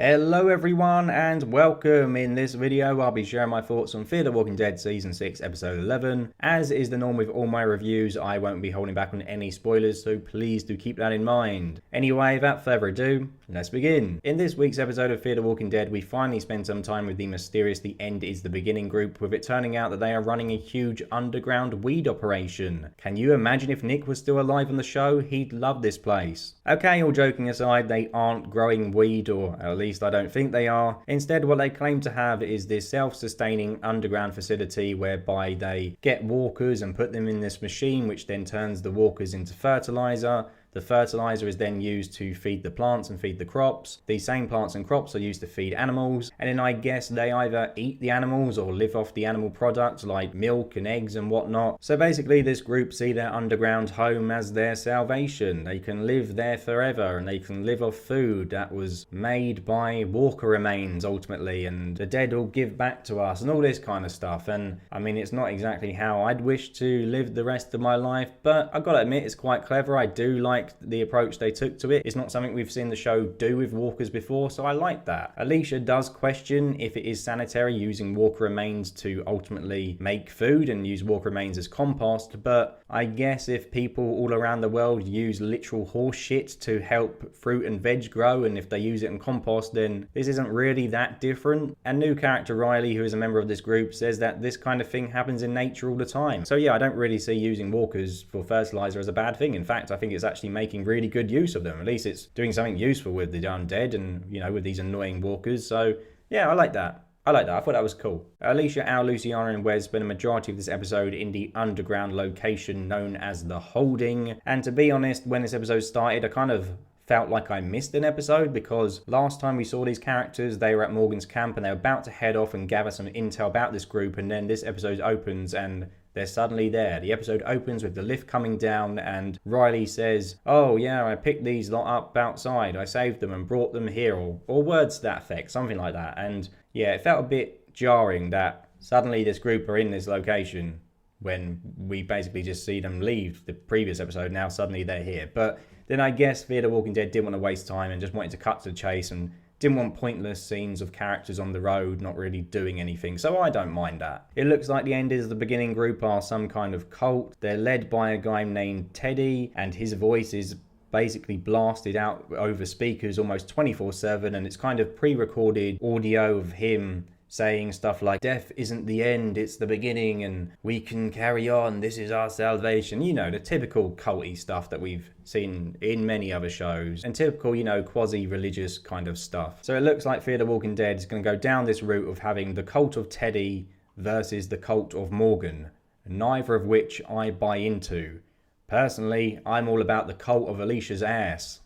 Hello everyone and welcome. In this video I'll be sharing my thoughts on Fear the Walking Dead Season 6 Episode 11. As is the norm with all my reviews, I won't be holding back on any spoilers, so please do keep that in mind. Anyway, without further ado, let's begin. In this week's episode of Fear the Walking Dead, we finally spend some time with the mysterious The End is the Beginning group, with it turning out that they are running a huge underground weed operation. Can you imagine if Nick was still alive on the show? He'd love this place. Okay, all joking aside, they aren't growing weed, or at least I don't think they are. Instead, what they claim to have is this self-sustaining underground facility whereby they get walkers and put them in this machine, which then turns the walkers into fertilizer. The fertilizer is then used to feed the plants and feed the crops. These same plants and crops are used to feed animals, and then I guess they either eat the animals or live off the animal products like milk and eggs and whatnot. So basically this group see their underground home as their salvation. They can live there forever and they can live off food that was made by walker remains ultimately, and the dead will give back to us and all this kind of stuff. And I mean, it's not exactly how I'd wish to live the rest of my life, but I've got to admit it's quite clever. I do like the approach they took to it. It's not something we've seen the show do with walkers before, so I like that. Alicia does question if it is sanitary using walker remains to ultimately make food and use walker remains as compost, but I guess if people all around the world use literal horse shit to help fruit and veg grow, and if they use it in compost, then this isn't really that different. And new character Riley, who is a member of this group, says that this kind of thing happens in nature all the time. So yeah, I don't really see using walkers for fertilizer as a bad thing. In fact, I think it's actually making really good use of them. At least it's doing something useful with the undead and, you know, with these annoying walkers. So yeah, I like that. I thought that was cool. Alicia, Al, Luciana and Wes spend a majority of this episode in the underground location known as the Holding. And to be honest, when this episode started, I kind of felt like I missed an episode, because last time we saw these characters, they were at Morgan's camp and they were about to head off and gather some intel about this group, and then this episode opens and they're suddenly there. The episode opens with the lift coming down and Riley says, "Oh yeah, I picked these lot up outside. I saved them and brought them here," or words to that effect, something like that. And yeah, it felt a bit jarring that suddenly this group are in this location when we basically just see them leave the previous episode. Now suddenly they're here. But then I guess Fear the Walking Dead didn't want to waste time and just wanted to cut to the chase and didn't want pointless scenes of characters on the road not really doing anything, so I don't mind that. It looks like the End is the Beginning group are some kind of cult. They're led by a guy named Teddy, and his voice is basically blasted out over speakers almost 24/7, and it's kind of pre-recorded audio of him saying stuff like, "Death isn't the end, it's the beginning, and we can carry on, this is our salvation." You know, the typical culty stuff that we've seen in many other shows, and typical, you know, quasi-religious kind of stuff. So it looks like Fear the Walking Dead is going to go down this route of having the cult of Teddy versus the cult of Morgan, neither of which I buy into. Personally, I'm all about the cult of Alicia's ass.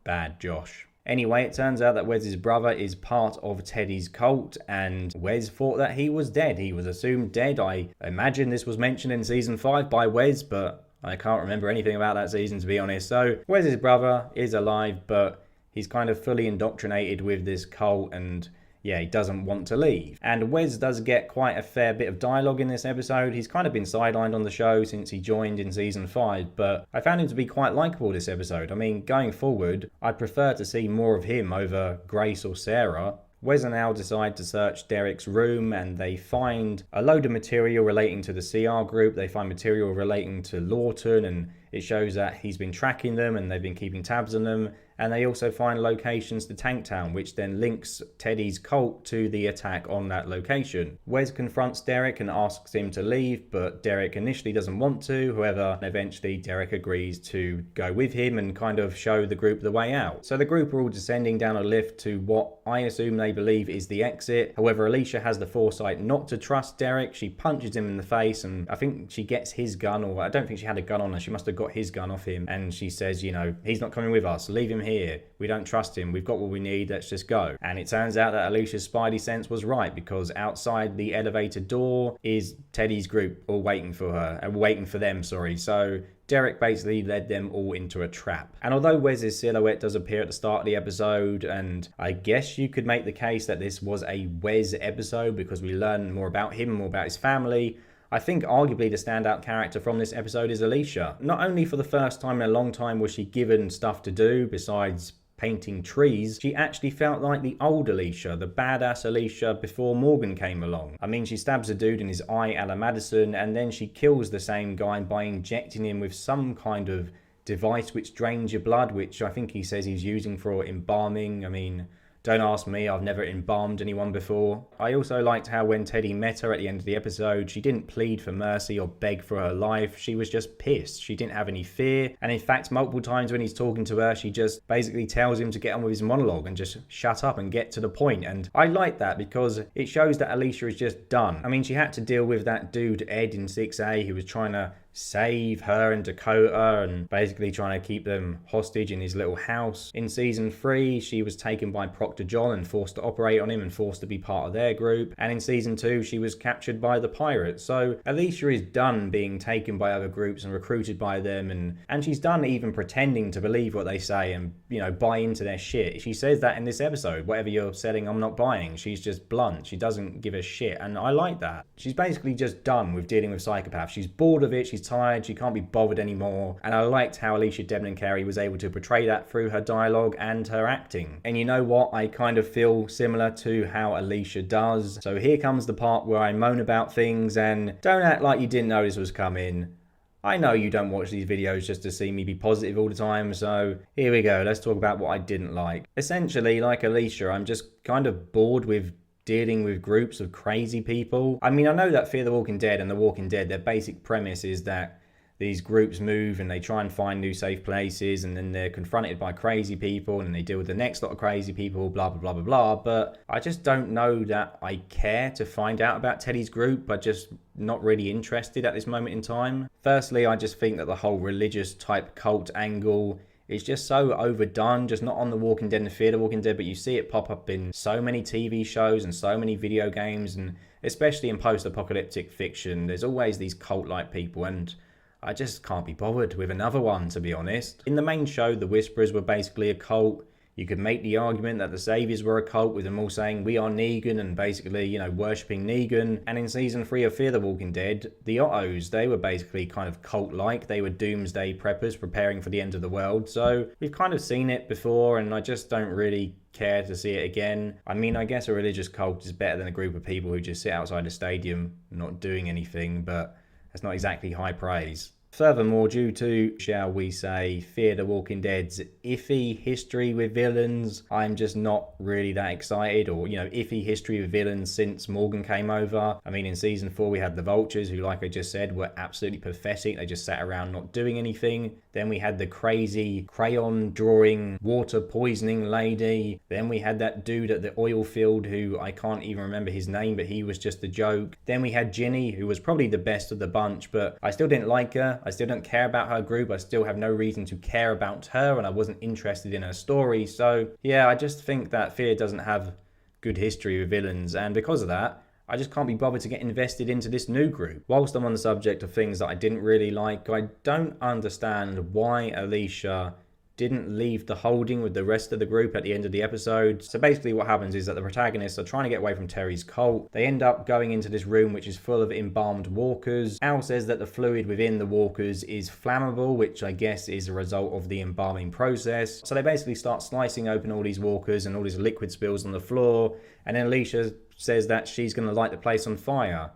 Bad Josh. Anyway, it turns out that Wes's brother is part of Teddy's cult, and Wes thought that he was dead. He was assumed dead. I imagine this was mentioned in Season 5 by Wes, but I can't remember anything about that season, to be honest. So Wes's brother is alive, but he's kind of fully indoctrinated with this cult, and yeah, he doesn't want to leave. And Wes does get quite a fair bit of dialogue in this episode. He's kind of been sidelined on the show since he joined in Season 5, but I found him to be quite likeable this episode. I mean, going forward, I'd prefer to see more of him over Grace or Sarah. Wes and Al decide to search Derek's room, and they find a load of material relating to the CR group. They find material relating to Lawton, and it shows that he's been tracking them and they've been keeping tabs on them. And they also find locations to Tanktown, which then links Teddy's cult to the attack on that location. Wes confronts Derek and asks him to leave, but Derek initially doesn't want to. However, eventually Derek agrees to go with him and kind of show the group the way out. So the group are all descending down a lift to what I assume they believe is the exit. However, Alicia has the foresight not to trust Derek. She punches him in the face, and I think she gets his gun, or I don't think she had a gun on her. She must have got his gun off him, and she says, you know, "He's not coming with us, leave him here. We don't trust him. We've got what we need. Let's just go." And it turns out that Alicia's spidey sense was right, because outside the elevator door is Teddy's group all waiting for her, waiting for them, sorry. So Derek basically led them all into a trap. And although Wes's silhouette does appear at the start of the episode, and I guess you could make the case that this was a Wes episode because we learn more about him, more about his family, I think arguably the standout character from this episode is Alicia. Not only for the first time in a long time was she given stuff to do besides painting trees, she actually felt like the old Alicia, the badass Alicia before Morgan came along. I mean, she stabs a dude in his eye a la Madison, and then she kills the same guy by injecting him with some kind of device which drains your blood, which I think he says he's using for embalming. I mean, don't ask me, I've never embalmed anyone before. I also liked how when Teddy met her at the end of the episode, she didn't plead for mercy or beg for her life. She was just pissed. She didn't have any fear. And in fact, multiple times when he's talking to her, she just basically tells him to get on with his monologue and just shut up and get to the point. And I like that because it shows that Alicia is just done. I mean, she had to deal with that dude, Ed, in 6A, who was trying to save her and Dakota and basically trying to keep them hostage in his little house. In season 3, she was taken by Proctor John and forced to operate on him and forced to be part of their group. And in season 2, she was captured by the pirates. So Alicia is done being taken by other groups and recruited by them, and she's done even pretending to believe what they say and, you know, buy into their shit. She says that in this episode, whatever you're selling, I'm not buying. She's just blunt. She doesn't give a shit, and I like that. She's basically just done with dealing with psychopaths. She's bored of it. She's tired, she can't be bothered anymore, and I liked how Alicia Debnam-Carey was able to portray that through her dialogue and her acting. And you know what, I kind of feel similar to how Alicia does. So here comes the part where I moan about things, and don't act like you didn't know this was coming. I know you don't watch these videos just to see me be positive all the time, so here we go, let's talk about what I didn't like. Essentially, like Alicia, I'm just kind of bored with dealing with groups of crazy people. I mean, I know that Fear the Walking Dead and The Walking Dead, their basic premise is that these groups move and they try and find new safe places, and then they're confronted by crazy people and they deal with the next lot of crazy people, blah, blah, blah, blah, blah. But I just don't know that I care to find out about Teddy's group. I'm just not really interested at this moment in time. Firstly, I just think that the whole religious type cult angle is just so overdone, just not on The Walking Dead and Fear the Walking Dead, but you see it pop up in so many TV shows and so many video games, and especially in post-apocalyptic fiction, there's always these cult-like people, and I just can't be bothered with another one, to be honest. In the main show, the Whisperers were basically a cult. You could make the argument that the Saviors were a cult, with them all saying, we are Negan, and basically, you know, worshipping Negan. And in season 3 of Fear the Walking Dead, the Ottos, they were basically kind of cult-like. They were doomsday preppers preparing for the end of the world. So we've kind of seen it before, and I just don't really care to see it again. I mean, I guess a religious cult is better than a group of people who just sit outside a stadium not doing anything, but that's not exactly high praise. Furthermore, due to, shall we say, Fear the Walking Dead's iffy history with villains, I'm just not really that excited, or, you know, iffy history with villains since Morgan came over. I mean, in season 4 we had the Vultures, who, like I just said, were absolutely pathetic. They just sat around not doing anything. Then we had the crazy crayon drawing water poisoning lady. Then we had that dude at the oil field who I can't even remember his name, but he was just a joke. Then we had Ginny, who was probably the best of the bunch, but I still didn't like her. I still don't care about her group. I still have no reason to care about her, and I wasn't interested in her story. So yeah, I just think that Fear doesn't have good history with villains, and because of that, I just can't be bothered to get invested into this new group. Whilst I'm on the subject of things that I didn't really like, I don't understand why Alicia didn't leave the holding with the rest of the group at the end of the episode. So basically what happens is that the protagonists are trying to get away from Terry's cult. They end up going into this room which is full of embalmed walkers. Al says that the fluid within the walkers is flammable, which I guess is a result of the embalming process. So they basically start slicing open all these walkers and all these liquid spills on the floor, and then Alicia says that she's going to light the place on fire.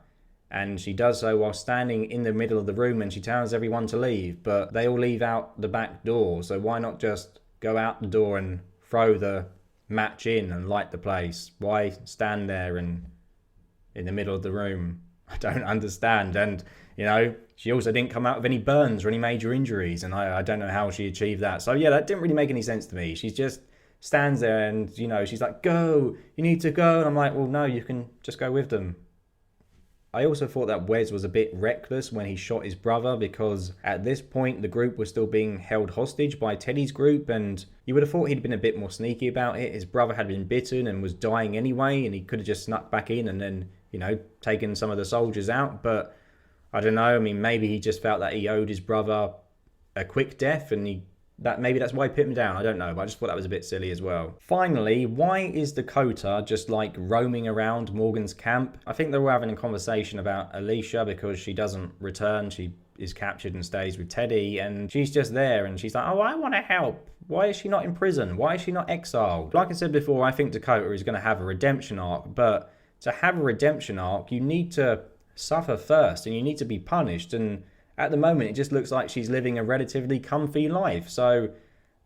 And she does so while standing in the middle of the room, and she tells everyone to leave, but they all leave out the back door. So why not just go out the door and throw the match in and light the place? Why stand there and in the middle of the room? I don't understand. And, you know, she also didn't come out with any burns or any major injuries, and I don't know how she achieved that. So yeah, that didn't really make any sense to me. She's just stands there and, you know, she's like, go, you need to go. And I'm like, well, no, you can just go with them. I also thought that Wes was a bit reckless when he shot his brother, because at this point the group was still being held hostage by Teddy's group, and you would have thought he'd been a bit more sneaky about it. His brother had been bitten and was dying anyway, and he could have just snuck back in and then, you know, taken some of the soldiers out. But I don't know, I mean, maybe he just felt that he owed his brother a quick death, and maybe that's why he put him down. I don't know, but I just thought that was a bit silly as well. Finally, why is Dakota just like roaming around Morgan's camp? I think they were having a conversation about Alicia because she doesn't return. She is captured and stays with Teddy, and she's just there, and she's like, oh, I want to help. Why is she not in prison? Why is she not exiled? Like I said before, I think Dakota is going to have a redemption arc, but to have a redemption arc, you need to suffer first and you need to be punished. And at the moment, it just looks like she's living a relatively comfy life. So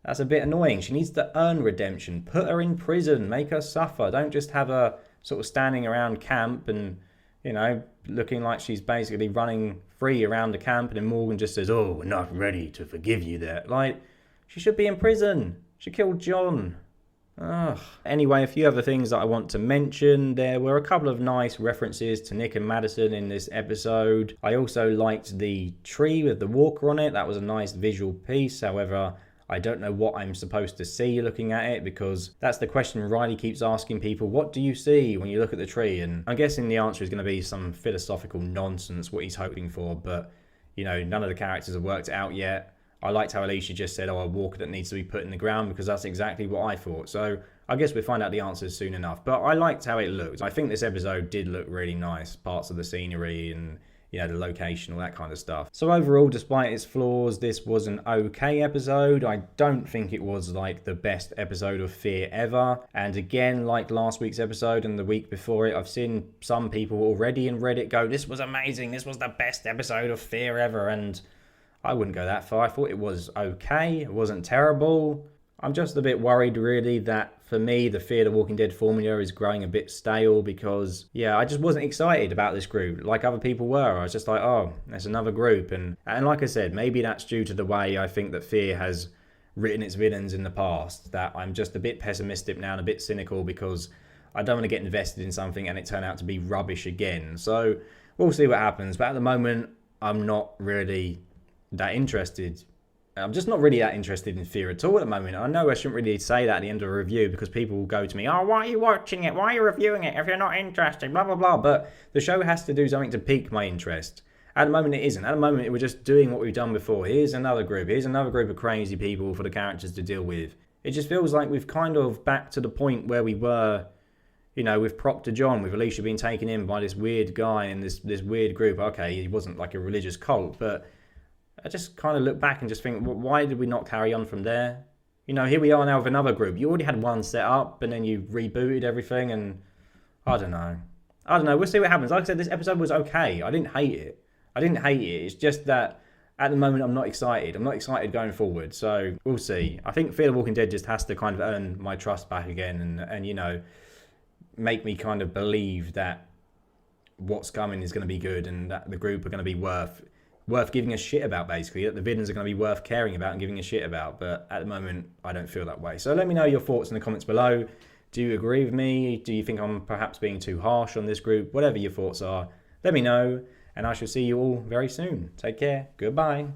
that's a bit annoying. She needs to earn redemption. Put her in prison. Make her suffer. Don't just have her sort of standing around camp and, you know, looking like she's basically running free around the camp. And then Morgan just says, oh, we're not ready to forgive you there. Like, she should be in prison. She killed John. Ugh. Anyway, a few other things that I want to mention. There were a couple of nice references to Nick and Madison in this episode. I also liked the tree with the walker on it. That was a nice visual piece. However, I don't know what I'm supposed to see looking at it, because that's the question Riley keeps asking people. What do you see when you look at the tree? And I'm guessing the answer is going to be some philosophical nonsense, what he's hoping for. But, you know, none of the characters have worked it out yet. I liked how Alicia just said, oh, a walker that needs to be put in the ground, because that's exactly what I thought. So I guess we'll find out the answers soon enough. But I liked how it looked. I think this episode did look really nice. Parts of the scenery and, you know, the location, all that kind of stuff. So overall, despite its flaws, this was an okay episode. I don't think it was like the best episode of Fear ever. And again, like last week's episode and the week before it, I've seen some people already in Reddit go, this was amazing. This was the best episode of Fear ever. And I wouldn't go that far. I thought it was okay. It wasn't terrible. I'm just a bit worried, really, that for me, the Fear the Walking Dead formula is growing a bit stale because, yeah, I just wasn't excited about this group like other people were. I was just like, oh, there's another group. And like I said, maybe that's due to the way I think that Fear has written its villains in the past, that I'm just a bit pessimistic now and a bit cynical because I don't want to get invested in something and it turn out to be rubbish again. So we'll see what happens. But at the moment, I'm not really that interested. I'm just not really that interested in Fear at all at the moment. I know I shouldn't really say that at the end of a review because people will go to me, oh, why are you watching it? Why are you reviewing it if you're not interested? Blah, blah, blah. But the show has to do something to pique my interest. At the moment, it isn't. At the moment, we're just doing what we've done before. Here's another group. Here's another group of crazy people for the characters to deal with. It just feels like we've kind of back to the point where we were, you know, with Proctor John, with Alicia being taken in by this weird guy and this weird group. Okay, he wasn't like a religious cult, but I just kind of look back and just think, well, why did we not carry on from there? You know, here we are now with another group. You already had one set up, and then you rebooted everything, and I don't know. We'll see what happens. Like I said, this episode was okay. I didn't hate it. It's just that at the moment, I'm not excited. I'm not excited going forward, so we'll see. I think Fear the Walking Dead just has to kind of earn my trust back again and you know, make me kind of believe that what's coming is going to be good and that the group are going to be worth giving a shit about, basically, that the villains are going to be worth caring about and giving a shit about. But at the moment, I don't feel that way. So let me know your thoughts in the comments below. Do you agree with me? Do you think I'm perhaps being too harsh on this group? Whatever your thoughts are, let me know. And I shall see you all very soon. Take care. Goodbye.